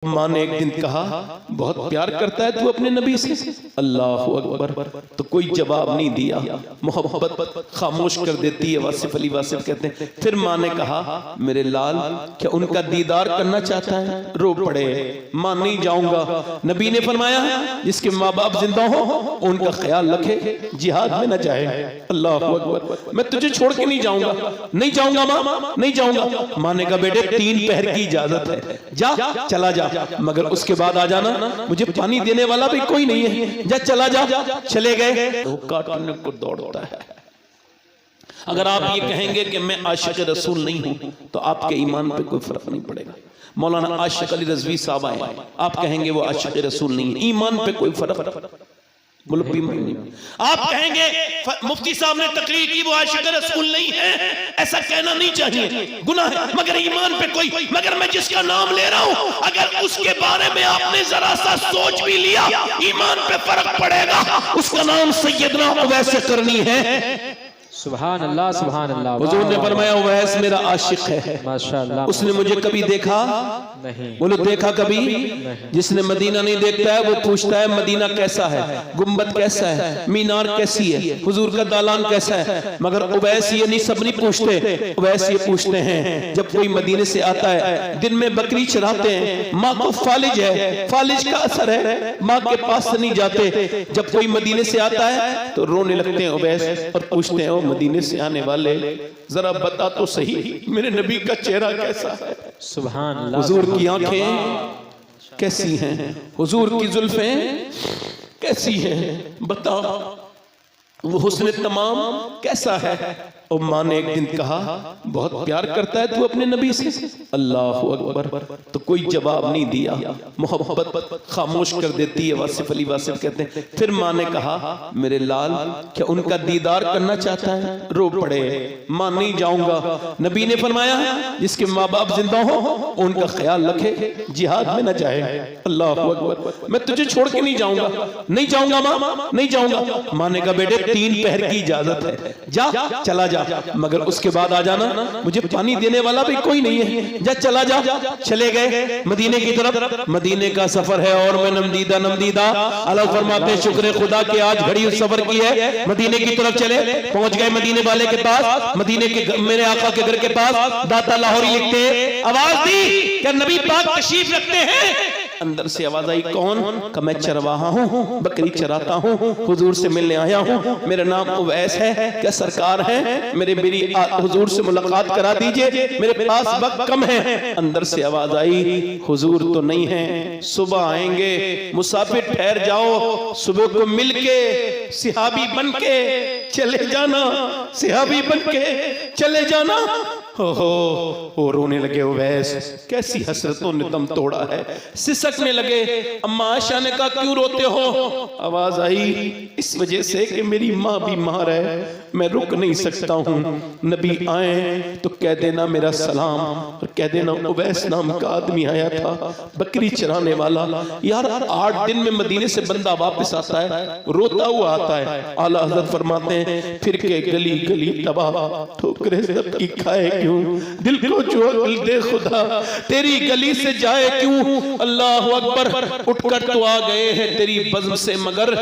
माँ ने एक दिन कहा, बहुत प्यार करता है तू अपने नबी से? अल्लाह अकबर। तो कोई जवाब नहीं दिया, मोहब्बत खामोश कर देती है। वासिफ अली वासिफ कहते हैं, फिर माँ ने कहा, मेरे लाल क्या उनका दीदार करना चाहता है? रो पड़े, माँ नहीं जाऊंगा। नबी ने फरमाया, जिसके माँ बाप जिंदा हो उनका ख्याल रखे, जिहाद में न जाए। अल्लाह अकबर। मैं तुझे छोड़ के नहीं जाऊंगा, नहीं जाऊंगा माँ, नहीं जाऊंगा। माँ ने कहा, बेटे 3 पहर की इजाजत है, जा चला जा, मगर उसके बाद आ जाना, मुझे पानी देने वाला भी कोई नहीं है, जा चला जा। चले गए तो काटने को दौड़ता है। अगर आप ये कहेंगे कि मैं आशिक रसूल नहीं हूं तो आपके ईमान पे कोई फर्क नहीं पड़ेगा। मौलाना आशिक अली रज़वी साहब आए, आप कहेंगे वो आशिक रसूल नहीं है, ईमान पे कोई फर्क नहीं। आप कहेंगे मुफ्ती साहब ने तकरीर की, वो आशिक रसूल नहीं है, ऐसा कहना नहीं चाहिए, गुनाह है, मगर ईमान पे कोई, मगर मैं जिसका नाम ले रहा हूं अगर उसके बारे में आपने जरा सा सोच भी लिया, ईमान पे फर्क पड़ेगा। उसका नाम सैयदना उवैस करनी है। सुभान अल्लाह, सुभान अल्लाह। हुजूर ने फरमाया, उवैस मेरा आशिक है, माशाअल्लाह। उसने मुझे कभी देखा नहीं? बोलो देखा कभी नहीं। जिसने मदीना नहीं देखता है वो पूछता है मदीना कैसा है, गुम्बद कैसा है, मीनार कैसी है, हुजूर का दालान कैसा है। मगर उवैस ये नहीं, सब नहीं पूछते। उवैस ये पूछते हैं, जब कोई मदीने से आता है, दिन में बकरी चराते हैं, माँ को फालिज है, फालिज का असर है, माँ के पास से नहीं जाते। जब कोई मदीने से आता है तो रोने लगते हैं उवैस और पूछते हैं, मदीने से आने वाले जरा बता तो सही मेरे नबी का चेहरा कैसा है। सुभान अल्लाह। हुजूर की आंखें कैसी हैं, हुजूर की जुल्फें कैसी हैं, बता वो हुस्न तमाम कैसा है। और माँ ने एक दिन कहा, बहुत प्यार करता है तू अपने नबी से? अल्लाह अकबर। तो कोई जवाब नहीं दिया, मोहब्बत खामोश कर देती है। वासिफ अली वासिफ कहते हैं, फिर माँ ने कहा, मेरे लाल क्या उनका दीदार करना चाहता है? रो पड़े, माँ नहीं जाऊंगा। नबी ने फरमाया, जिसके माँ बाप जिंदा हो उनका ख्याल रखे, जिहाद में न जाए। अल्लाह अकबर। मैं तुझे छोड़ के नहीं जाऊंगा, नहीं जाऊंगा माँ, नहीं जाऊंगा। माँ ने कहा, बेटे 3 पहर की इजाजत है, जा चला जा, मगर उसके बाद आ जाना, मुझे पानी देने वाला भी कोई नहीं है, जा चला जा। चले गए मदीने की तरफ। मदीने का सफर है और मैं नमदीदा अल्लाह फरमाते हैं, शुक्र खुदा के आज घड़ी उस सफर की है। मदीने की तरफ चले, पहुंच गए मदीने वाले के पास, मदीने के मेरे आका के घर के पास। दाता लाहौरी लिखते, आवाज दी क्या नबी पाक तशरीफ रखते हैं? अंदर से आवाज आई, कौन? का मैं चरवाहा हूँ, बकरी चराता हूँ, हुजूर से मिलने आया हूँ, मेरा नाम उवैस है। क्या सरकार है? मेरी हुजूर से मुलाकात करा दीजिए, मेरे पास वक्त कम है। अंदर से आवाज आई, हुजूर तो नहीं है, सुबह आएंगे, मुसाफिर ठहर जाओ, सुबह को मिलके सिहाबी बन के चले जाना, सिहाबी बन के चले जाना। हो रोने लगे उवैस, कैसी हसरतों ने दम तोड़ा है, सिसकने लगे। अम्मा आयशा ने कहा, क्यों रोते हो? आवाज आई, इस वजह से कि मेरी माँ बीमार है, मैं रुक नहीं सकता हूँ। नबी आए तो कह देना मेरा सलाम, और कह देना उवैस नाम का आदमी आया था, बकरी चराने वाला। यार 8 दिन में मदीने से बंदा वापस आता है, रोता हुआ आता है। आला हज़रत फरमाते हैं, फिर के गली गली तबाह, ठोकरे सबकी खाए क्यों, दिल को जो अक्ल दे खुदा, तेरी गली से जाए क्यों। अल्लाह अकबर। उठकर तो आ गए हैं तेरी बज़्म से, मगर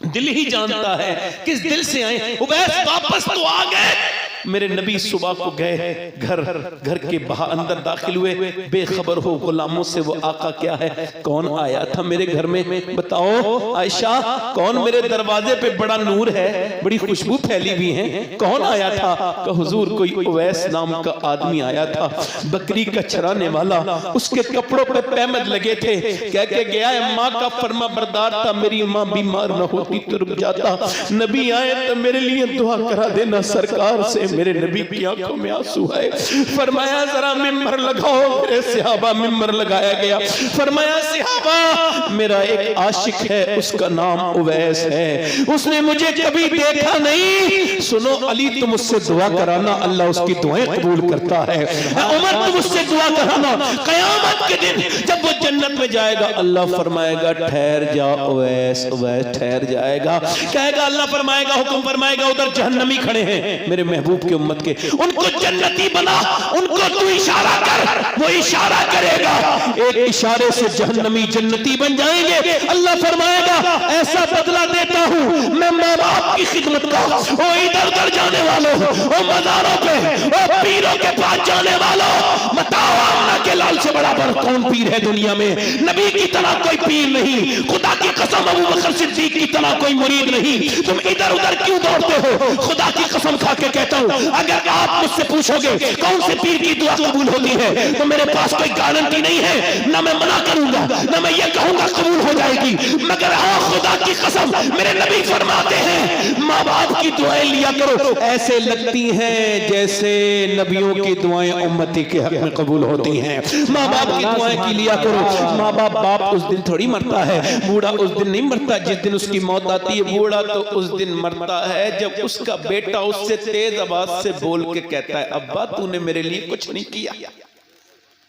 दिल ही जानता है किस दिल से आए। उवैस वापस तो आ गए। मेरे नबी सुबह को गए घर के बाहर, अंदर दाखिल हुए, बेखबर हो गुलामों से वो आका क्या है, कौन आया था मेरे घर में, बताओ आयशा, कौन मेरे दरवाजे पे बड़ा नूर है, बड़ी खुशबू फैली हुई है, कौन आया था? का हुजूर कोई उवैस नाम का आदमी आया था, बकरी का चराने वाला, उसके कपड़ों पे पैमद लगे थे, कह के गया है माँ का फर्मा बरदार था, मेरी माँ बीमार न होती तो रुक जाता। नबी आए तो मेरे लिए दुआ करा देना सरकार से। मेरे नबी की आंखों में आंसू है। फरमाया जरा मिंबर लगाओ, मेरे सहाबा मिंबर लगाया गया। फरमाया सहाबा, मेरा एक आशिक है, उसका नाम उवैस है, उसने मुझे कभी देखा नहीं। सुनो अली, तुम मुझसे दुआ कराना, अल्लाह उसकी दुआएं कबूल करता है। उमर, तुम मुझसे दुआ कराना, कयामत के दिन जब वो जन्नत जन्नत में जाएगा, अल्लाह फरमाएगा ठहर जा उवैस, उवैस ठहर जाएगा, कहेगा अल्लाह फरमाएगा, हुक्म फरमाएगा उधर जहन्नमी खड़े हैं मेरे महबूब के उम्मत के, उनको जन्नती बना, उनको तू इशारा कर, वो इशारा करेगा, एक इशारे से जहन्नमी जन्नती बन जाएंगे। अल्लाह फरमाएगा ऐसा बदला देता हूं मैं माँ बाप की खिदमत का। ओ इधर उधर जाने वालों, ओ मज़ारों पे, ओ पीरों के पास जाने वालों, बताओ आमना के लाल से बड़ा कौन पीर है दुनिया में? नबी की तरह कोई पीर नहीं, खुदा की कसम अबू बकर सिद्दीक की तरह कोई मुरीद नहीं। तुम इधर उधर क्यों दौड़ते हो? खुदा की कसम खा के कहता हूं, अगर आप मुझसे पूछोगे कौन से पीर की दुआ कबूल होती है, तो मेरे पास कोई गारंटी नहीं है। ना मैं मना करूंगा, ना मैं ये कहूंगा कबूल हो जाएगी, मगर हाँ खुदा की कसम मेरे नबी फरमाते हैं माँ बाप की दुआएं लिया करो, ऐसे लगती हैं जैसे नबियों की दुआएं उम्मती के हक में कबूल होती हैं। माँ बाप की दुआएं की लिया करो। माँ बाप उस दिन थोड़ी मरता है, बूढ़ा उस दिन नहीं मरता जिस दिन उसकी मौत आती है। बूढ़ा तो उस दिन मरता है जब उसका बेटा उससे तेज आवाज से बोल के कहता है अब्बा तूने मेरे लिए कुछ नहीं किया।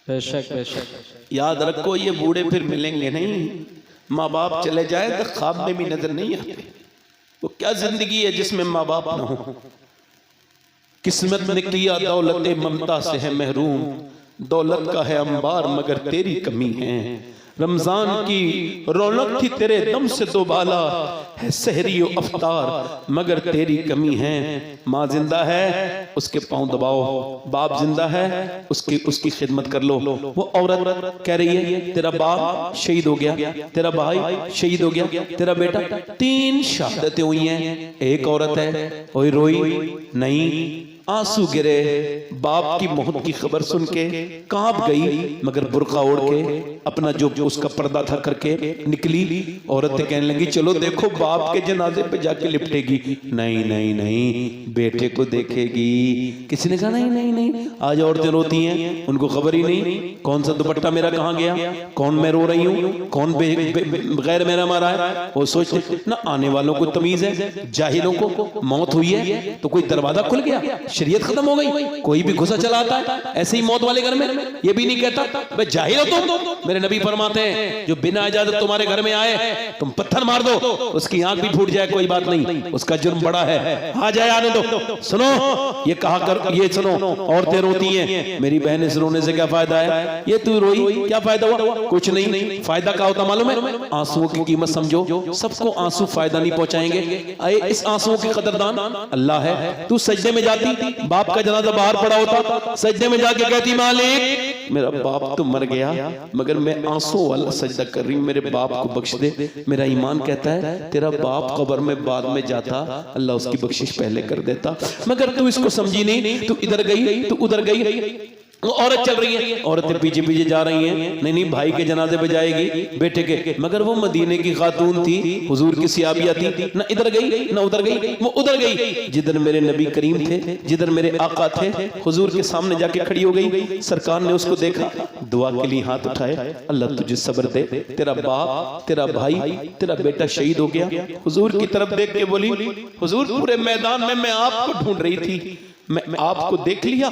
बेशक बेशक याद रखो ये बूढ़े फिर मिलेंगे नहीं। माँ बाप चले जाए तो ख्वाब में भी नजर नहीं आते। वो क्या जिंदगी है जिसमें माँ बाप ना हो। किस्मत ने किया दौलत ममता से है महरूम, दौलत का है अंबार मगर तेरी कमी है। रमजान की रौनक थी तेरे दम से दो बाला, है सहरी व अफ्तार मगर तेरी कमी है। माँ जिंदा है उसके पांव दबाओ, बाप जिंदा है उसकी खिदमत कर लो। वो औरत कह रही है तेरा बाप शहीद हो गया, तेरा भाई शहीद हो गया, तेरा बेटा, 3 शहादतें हुई हैं। एक औरत है ओए रोई नहीं, आंसू गिरे, बाप की मौत की खबर सुन के कांप गई, मगर बुर्का ओढ़ के अपना जो उसका पर्दा था करके निकली। औरतें कहने लगी चलो देखो बाप के जनाजे पे जाके लिपटेगी। नहीं नहीं नहीं, बेटे को देखेगी। किसी ने कहा नहीं नहीं नहीं। आज औरतें रोती हैं, उनको खबर ही नहीं कौन सा दुपट्टा मेरा कहाँ गया, कौन मैं रो रही हूँ, कौन गैर मेरा मारा है। वो सोचते ना आने वालों को तमीज है, जाहिलों को मौत हुई है तो कोई दरवाजा खुल गया, शरीयत खत्म हो गई, कोई भी घुसा चला आता है ऐसे ही मौत वाले घर में। ये भी नहीं कहता भाई जाहिल हो तुम। मेरे नबी फरमाते हैं जो बिना इजाजत तुम्हारे घर में आए तुम पत्थर मार दो, उसकी आंख भी फूट जाए कोई बात नहीं, उसका जुर्म बड़ा है, आ जाए आने दो। सुनो ये कहा कर, ये सुनो औरतें रोती हैं, मेरी बहन इस रोने से क्या फायदा है, ये तू रोई क्या फायदा हुआ, कुछ नहीं। फायदा क्या होता मालूम है? आंसुओं की कीमत समझो, सबको आंसू फायदा नहीं पहुंचाएंगे। इस आंसुओं की कदरदान अल्लाह है। तू सजदे में जाती, बाप का जनाजा बाहर पड़ा होता, सजदे में जाके कहती मालिक मेरा बाप तो मर गया मगर मैं आंसू वाला सजदा कर रही हूं, मेरे बाप को बख्श दे। मेरा ईमान कहता है तेरा बाप कब्र में बाद में जाता, अल्लाह उसकी बख्शिश पहले कर देता, मगर तू इसको समझी नहीं। तू इधर गई, तू उधर गई, वो औरत चल रही है, औरतें पीछे पीछे जा रही हैं। नहीं नहीं भाई के जनाजे पे जाएगी बेटे के, मगर वो मदीने की खातून थी, हुजूर की सियाबिया थी, ना इधर गई ना उधर गई, वो उधर गई जिधर मेरे नबी करीम थे, जिधर मेरे आका थे। हुजूर के सामने जाके खड़ी हो गई। सरकार ने उसको देखा, दुआ के लिए हाथ उठाए, अल्लाह तुझे सब्र दे, तेरा बाप तेरा भाई तेरा बेटा शहीद हो गया। हुजूर की तरफ देख के बोली हुजूर पूरे मैदान में मैं आपको ढूंढ रही थी, मैं आपको देख लिया,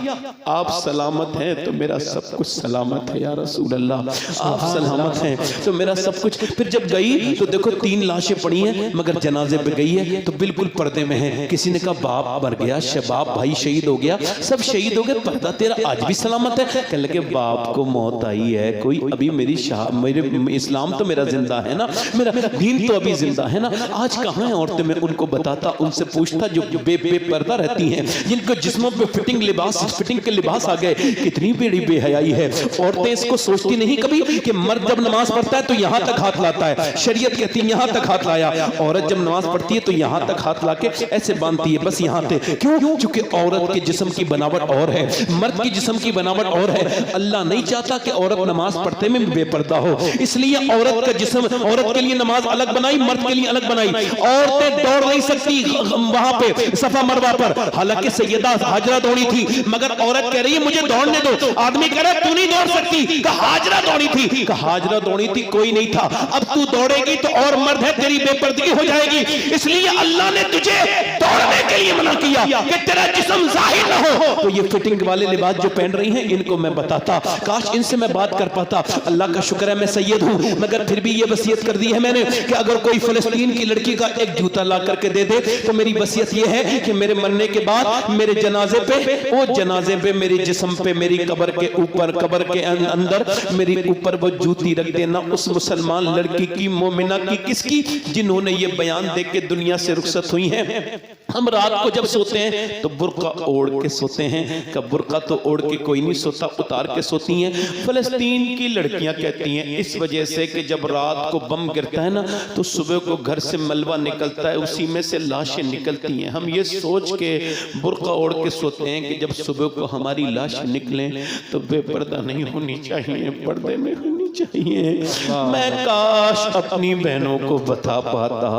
आप सलामत हैं तो मेरा सब कुछ सलामत है या रसूल अल्लाह, आप सलामत हैं तो मेरा सब कुछ। फिर जब गई तो देखो 3 लाशें पड़ी हैं, मगर जनाजे पे गई है तो बिल्कुल पर्दे में है। किसी ने कहा बाप मर गया, शबाब भाई शहीद हो गया, सब शहीद हो गए, पर्दा तेरा आज भी सलामत है। कहने लगे बाप को मौत आई है, कोई अभी मेरी मेरे इस्लाम तो मेरा जिंदा है ना, मेरा दीन तो अभी जिंदा है ना। आज कहाँ है औरतें, मैं उनको बताता, उनसे पूछता जो बेपर्दा रहती हैं, जिनको जिस्मों पे फिटिंग के लिबास आ गए, कितनी बड़ी बेहयाई है। औरतें इसको सोचती नहीं कभी कि मर्द जब नमाज पढ़ता है तो यहां तक हाथ लाता है, शरीयत कहती है यहां तक हाथ लाया। औरत जब नमाज पढ़ती है तो यहां तक हाथ लाके ऐसे बांधती है, बस यहां तक। क्यों? क्योंकि औरत के जिस्म की बनावट और है, मर्द की जिस्म की बनावट और है। अल्लाह नहीं चाहता कि औरत नमाज पढ़ते में बेपर्दा हो, इसलिए औरत का जिस्म, औरत के लिए नमाज अलग बनाई, मर्द के लिए अलग बनाई। औरतें दौड़ नहीं सकती वहां पे सफा मरवा पर, हालांकि सैयदा पास हाजरा दौड़ी थी, मगर औरत कह रही है मुझे दौड़ने दो। आदमी कह रहा है तू नहीं दौड़ सकती। कहा हाजरा दौड़ी थी। कहा हाजरा दौड़ी थी, कोई नहीं था। अब तू दौड़ेगी तो और मर्द है, तेरी बेपर्दगी हो जाएगी, इसलिए अल्लाह ने तुझे दौड़ने के लिए मना किया कि तेरा जिस्म जाहिर ना हो। तो ये फिटिंग वाले लिबास जो पहन रही हैं इनको मैं बताता, काश इनसे मैं बात कर पाता। अल्लाह का शुक्र है मैं सैयद हूं, मगर फिर भी ये वसीयत कर दी है मैंने कि अगर कोई फिलिस्तीन की लड़की का एक जूता ला करके दे दे तो मेरी वसीयत ये है कि मेरे मरने के बाद मेरे जनाजे पे, वो जनाजे पे, मेरे जिस्म पे, मेरी कब्र के ऊपर, कब्र के अंदर मेरी ऊपर वो जूती रख देना उस मुसलमान लड़की की, मोमिना की, किसकी, जिन्होंने ये बयान दे के दुनिया से रुखसत हुई हैं। हम रात को जब सोते हैं तो बुर्का ओढ़ के सोते हैं, कब बुर्का तो ओढ़ के कोई नहीं सोता, उतार के सोती हैं। फिलिस्तीन की लड़कियां कहती हैं इस वजह से कि जब रात को बम गिरता है ना तो सुबह को घर से मलबा निकलता है, उसी में से लाशें निकलती हैं। हम ये सोच के बुर्का ओढ़ के सोते हैं कि जब सुबह को हमारी लाश निकले तो बेपर्दा नहीं होनी चाहिए, पर्दे में होनी चाहिए। मैं काश अपनी बहनों को बता पाता,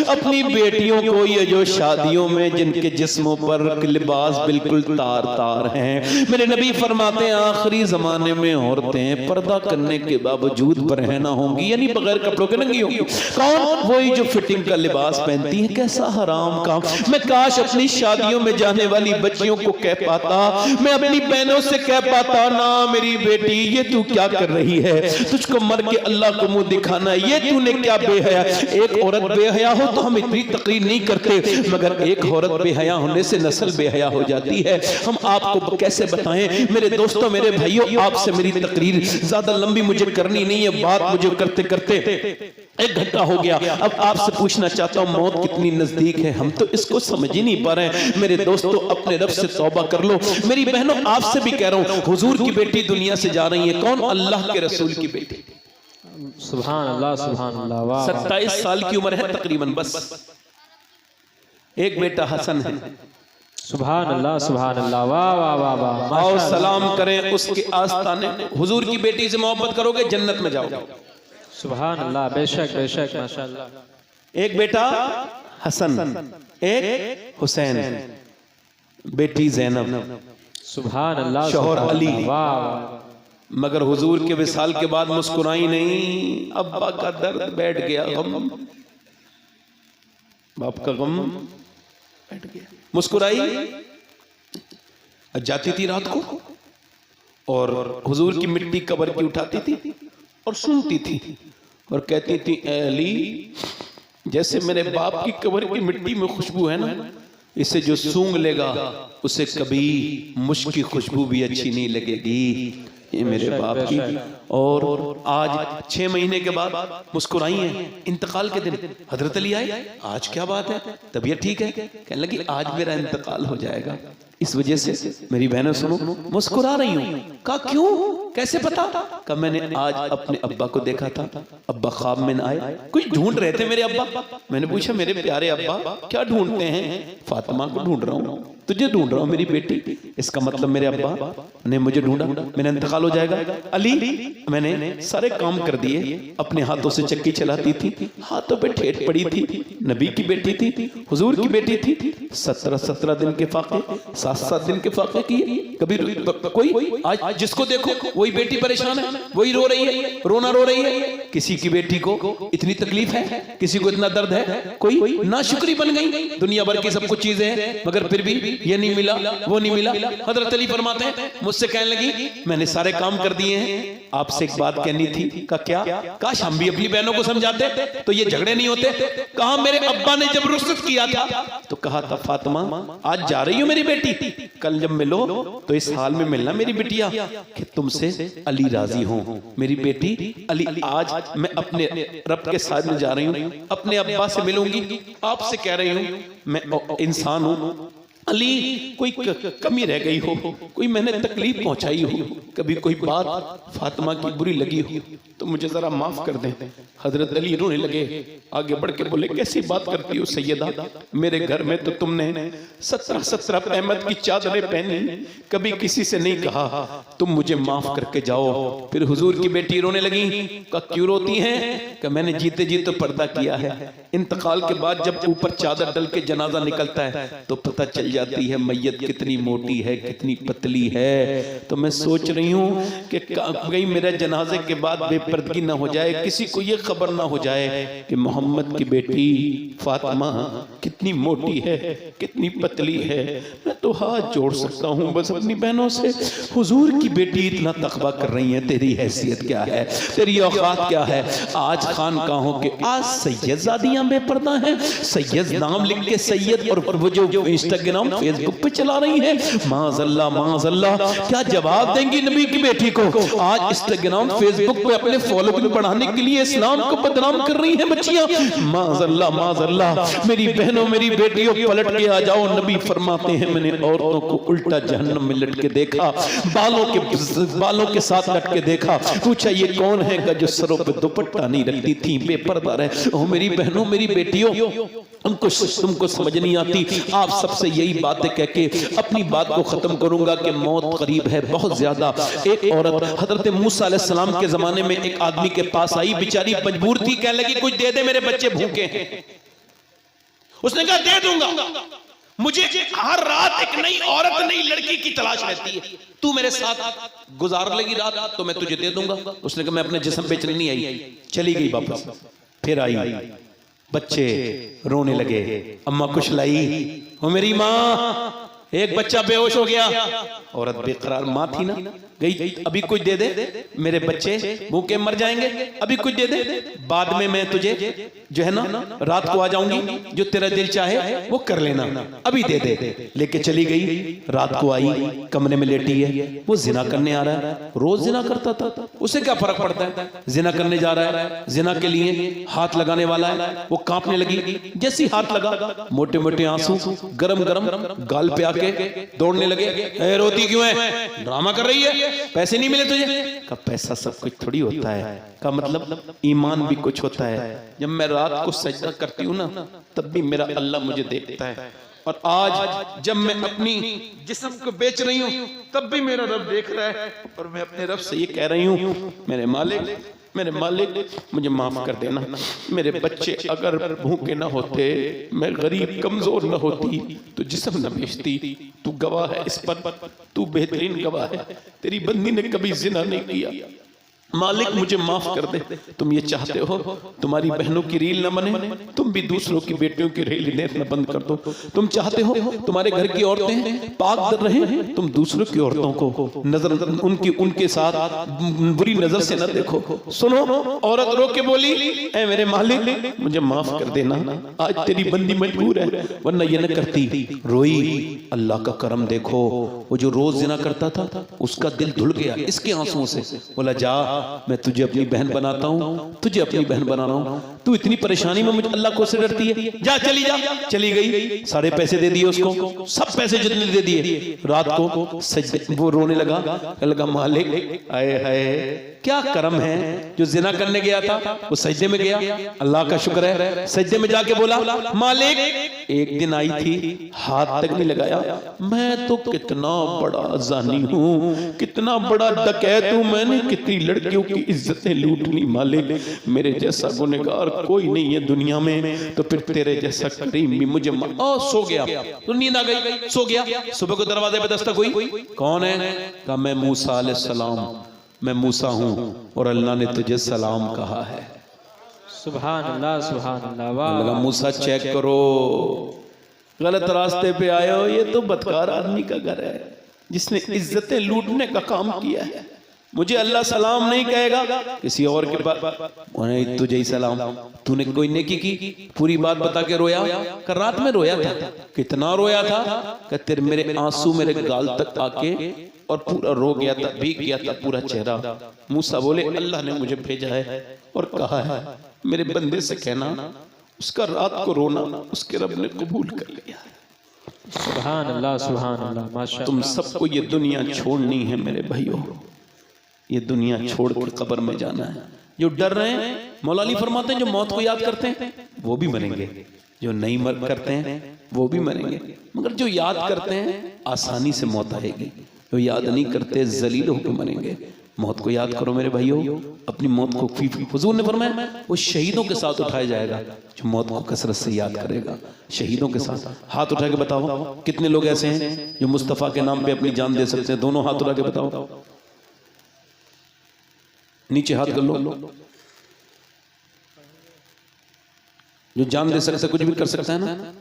अपनी बेटियों को, ये जो शादियों में जिनके जिस्मों पर लिबास बिल्कुल तार तार हैं, मेरे नबी फरमाते हैं आखिरी जमाने में औरतें पर्दा करने के बावजूद बरहना होंगी, यानी बगैर कपड़ों के नंगी होंगी। कौन? वही जो फिटिंग का लिबास पहनती है। कैसा हराम काम। मैं काश अपनी शादियों में जाने वाली बच्चियों को कह पाता, मैं अपनी बहनों से कह पाता, ना मेरी बेटी ये तू क्या कर रही है, तुझको मर के अल्लाह को मुंह दिखाना, ये तूने क्या बेहया। एक औरत बेहया हो तो हम इतनी तकरीर नहीं करते, मगर एक औरत बेहया होने से नस्ल बेहया हो जाती है। हम आपको कैसे बताएं मेरे दोस्तों, मेरे भाइयों, आपसे मेरी तकरीर ज्यादा लंबी मुझे करनी नहीं है, बात मुझे करते करते 1 घंटा हो गया। अब आपसे पूछना चाहता हूं मौत कितनी नजदीक है, हम तो इसको समझ ही नहीं पा रहे हैं। मेरे दोस्तों अपने रब से तौबा कर लो। मेरी बहनों आपसे भी कह रहा हूं, हुजूर की बेटी दुनिया से जा रही है। कौन? अल्लाह के रसूल की बेटी। सुभान अल्लाह, सुभान अल्लाह। वाह, 27 साल की उम्र है तकरीबन, बस एक बेटा हसन है। सुभान अल्लाह, सुभान अल्लाह। वाह वाह वाह वाह। आओ सलाम करें उसके आस्ताने। हुजूर की बेटी से मोहब्बत करोगे जन्नत में जाओगे। सुभान अल्लाह, बेशक बेशक, माशाअल्लाह। एक बेटा हसन, एक हुसैन, बेटी ज़ैनब, सुभान अल्लाह, शौहर अली। वाह। मगर हुजूर के विसाल के बाद मुस्कुराई नहीं। अब्बा का दर्द बैठ गया, गम, बाप का गम बैठ गया। मुस्कुराई, जाती थी रात को और हुजूर की मिट्टी कब्र की उठाती थी और सुनती थी और कहती थी, ए अली, जैसे मेरे बाप की कब्र की मिट्टी में खुशबू है ना, इसे जो सूंघ लेगा उसे कभी मुश्क की खुशबू भी अच्छी नहीं लगेगी। ये मेरे बाप की। और आज 6 महीने के बाद मुस्कुराई हैं। इंतकाल के दिन हजरत अली आए, आज क्या बात है, तबीयत ठीक है? कहने लगी आज मेरा इंतकाल हो जाएगा। इस वजह से मेरी बहनों सुनो, मुस्कुरा रही हूँ। कहा क्यों, कैसे पता? कहा मैंने आज अपने अब्बा को देखा था, अब्बा ख्वाब में आए, कुछ ढूंढ रहे थे मेरे अब्बा। मैंने पूछा मेरे प्यारे अब्बा क्या ढूंढते हैं? फातिमा को ढूंढ रहा हूँ, तुझे ढूंढ रहा हूँ मेरी बेटी। इसका मतलब मेरे अब्बा ने मुझे ढूंढा, मेरा इंतकाल हो जाएगा। अली, मैंने सारे काम कर दिए, अपने हाथों से चक्की चलाती थी, हाथों पे ठेठ पड़ी थी, नबी की बेटी थी, हुजूर की बेटी थी। 17-17 दिन के फाके, 7-7 दिन के फाके किए। कभी कोई आज जिसको देखो वही बेटी परेशान है, वही रो रही है, रोना रो रही है। किसी की बेटी को इतनी तकलीफ है, किसी को इतना दर्द है, कोई नाशुक्री बन गई। दुनिया भर की सब कुछ चीजें हैं मगर फिर भी ये नहीं मिला, वो नहीं मिला। हजरत अली फरमाते हैं मुझसे कहने लगी मैंने सारे काम कर दिए हैं, आपसे एक बात कहनी थी। का क्या? काश हम भी अपनी बहनों को समझाते तो ये झगड़े नहीं होते। कहा मेरे अब्बा ने जब रुखसत किया था तो कहा था फातिमा आज जा रही हो मेरी बेटी, कल जब मिलो तो इस हाल में मिलना मेरी बिटिया कि तुमसे अली राजी हो। मेरी बेटी अली, आज मैं अपने रब के साथ में जा रही हूँ, अपने अब्बा से मिलूंगी, आपसे कह रही हूँ मैं इंसान हूँ। अली कोई कमी रह गई हो, कोई मैंने तकलीफ पहुंचाई हो, कभी कोई बात फातिमा की बुरी लगी हो तो तो मुझे जरा माफ कर दें। हजरत अली रोने लगे, आगे बढ़ के बोले कैसी बात करती हो सैयदा, मेरे घर में तो तुमने 17 अहमद की चादरें पहनी, कभी किसी से नहीं कहा तुम मुझे माफ करके जाओ। फिर हुजूर की बेटी रोने लगी, का क्यों रोती हैं? कि मैंने जीते जी तो पर्दा किया है, इंतकाल के बाद जब ऊपर चादर डल के जनाजा निकलता है तो पता चल जाती है मैयत कितनी मोटी है कितनी पतली है। तो मैं सोच रही हूँ कि कहीं मेरे जनाजे के बाद बेपर्दगी ना हो जाए, किसी को ये खबर ना हो जाए कि मोहम्मद की बेटी फातिमा कितनी मोटी है कितनी पतली है। मैं तो हाथ जोड़ सकता हूँ बस अपनी बहनों से, हुजूर की बेटी इतना तकवा कर रही है, तेरी हैसियत क्या है, तेरी औकात क्या है? आज खानकाहों के आज सैयदजादियां बेपर्दा हैं, सैयद नाम लिख के सैयद और वो जो इंस्टाग्राम फेसबुक पे चला रही है, माज़अल्लाह माज़अल्लाह। क्या जवाब देंगी नबी की बेटी को? आज इंस्टाग्राम फेसबुक पे अपने फॉलोइंग बढ़ाने के लिए इस्लाम को बदनाम कर रही हैं बच्चियां। माज़अल्लाह माज़अल्लाह। मेरी बहनों मेरी बेटियों पलट के आ जाओ, नबी फरमाते हैं मैंने औरतों को उल्टा जहन्नम में लटके देखा, बालों के साथ लटके देखा। पूछा ये कौन है का जो सरों पे दुपट्टा नहीं रखती थी, बेपर्दा रहे। ओ मेरी बहनों मेरी बेटियों, तुमको समझ नहीं आती। आप सबसे यही बातें कह के अपनी बात को खत्म करूंगा कि मौत करीब है बहुत ज्यादा। एक औरत हजरत मूसा अलैहिस्सलाम के जमाने में एक आदमी के पास आई, बेचारी मजबूर थी, कहने लगी कुछ दे दे मेरे बच्चे भूखे हैं। उसने कहा दे दूंगा, मुझे हर रात एक नई औरत नई लड़की की तलाश रहती है, तू मेरे साथ गुजार लेगी रात तो मैं तुझे दे दूंगा। उसने कहा मैं अपने जिस्म बेचने नहीं आई, चली गई वापस। फिर आई, बच्चे रोने लगे, अम्मा कुछ लाई? वो मेरी माँ, एक बच्चा बेहोश हो गया, औरत बेकरार माँ थी ना, गई अभी कुछ दे दे मेरे बच्चे भूखे मर जाएंगे, अभी कुछ दे दे, बाद में मैं तुझे जो है ना रात को आ जाऊंगी, जो तेरा दिल चाहे वो कर लेना, अभी दे दे। लेके चली गई, रात को आई, कमरे में लेटी है, वो जिना करने आ रहा है, रोज जिना करता था, उसे क्या फर्क पड़ता है? जिना करने जा रहा है, जिना के लिए हाथ लगाने वाला है, वो कांपने लगी, जैसे हाथ लगा मोटे मोटे आंसू गरम गरम गाल पे आके दौड़ने लगे। रोती क्यों है? ड्रामा कर रही है, पैसे नहीं मिले तुझे? का पैसा सब कुछ थोड़ी होता है, का मतलब ईमान भी कुछ होता है। जब मैं रात को सजदा करती हूँ ना, तब भी मेरा अल्लाह मुझे देखता है, और आज जब मैं अपनी जिस्म को बेच रही हूँ तब भी मेरा रब देख रहा है, और मैं अपने रब से ये कह रही हूँ मेरे मालिक मुझे माफ कर देना। मेरे बच्चे अगर भूखे ना होते, मैं गरीब कमजोर ना होती तो जिस्म न बेचती। तू गवाह है इस पर, तू बेहतरीन गवाह है, तेरी बंदी ने कभी जिना नहीं किया। मालिक मुझे माफ कर दे। तुम ये चाहते हो तुम्हारी बहनों की रील न बने, तुम भी दूसरों की बेटियों की रील देखना बंद कर दो। तुम चाहते हो तुम्हारे घर की औरतें पाक दर रहे, तुम दूसरों की औरतों को नजर उनके साथ बुरी नजर से न देखो। सुनो, औरत रो के बोली, ऐ मेरे मालिक मुझे माफ कर देना, आज तेरी बंदी मजबूर है, वरना ये न करती। रोई, अल्लाह का करम देखो, वो जो रोज जिना करता था उसका दिल धुल गया इसके आंसुओं से। बोला जा, मैं तुझे अपनी बहन बनाता हूँ, तुझे अपनी बहन बना रहा हूँ, तू इतनी परेशानी में मुझे अल्लाह को से डरती है, जा चली जा। चली गई, सारे पैसे दे दिए उसको, सब पैसे जितने दे दिए। रात को सजदे वो रोने लगा मालिक आए हाय क्या करम है, जो जिना करने गया था वो सजदे में गया, अल्लाह का शुक्र है। सजदे में जाके बोला मालिक एक दिन आई थी, हाथ तक नहीं लगाया, मैं तो कितना बड़ा जानी हूँ, कितना बड़ा डकैत हूँ, मैंने कितनी लड़कियों की इज्जतें लूट ली। मालिक मेरे जैसा गुनहगार कोई नहीं है दुनिया में, तो फिर तेरे जैसा करीम भी मुझे सो गया, तो नींद आ गई, सो गया। सुबह को दरवाजे पे दस्तक हुई, कौन है? कहा मैं मूसा अलैहिस्सलाम, मैं मूसा हूँ और अल्लाह ने तुझे सलाम कहा है। सुभान अल्लाह सुभान अल्लाह। वाह मूसा चेक करो, गलत रास्ते पे आए हो, ये तो बदकार आदमी का घर है जिसने इज्जतें लूटने का काम किया है। मुझे अल्लाह सलाम नहीं कहेगा, किसी और के पास तुझे ही सलाम। तूने कोई नेकी की, पूरी बात बता के रोया, कर रात में रोया था, कितना रोया था, कि तेरे मेरे आंसू मेरे गाल तक आके और पूरा रो गया था, भीग गया था पूरा चेहरा। मूसा बोले अल्लाह ने मुझे भेजा है और कहा है मेरे बंदे से कहना उसका रात को रोना उसके रब ने कबूल कर लिया। सुभान अल्लाह सुभान अल्लाह। माशा तुम सबको ये दुनिया छोड़नी है मेरे भाइयों, ये दुनिया छोड़ के कब्र में जाना है। जो डर रहे हैं, मौला अली फरमाते हैं जो मौत को याद करते हैं वो भी मरेंगे, जो नहीं करते हैं वो भी मरेंगे, मगर जो याद करते हैं आसानी से मौत आएगी, जो याद नहीं करते जलील होकर मरेंगे। मौत को याद करो मेरे भाइयों, अपनी मौत को हुजूर ने फरमाया वो शहीदों के साथ उठाया जाएगा जो मौत को कसरत से याद करेगा। शहीदों के साथ हाथ उठा के बताओ कितने लोग ऐसे हैं जो मुस्तफ़ा के नाम पे अपनी जान दे सकते हैं? दोनों हाथ उठा के बताओ, नीचे हाथ कर लो। जो जान दे सकता है कुछ भी कर सकता है ना।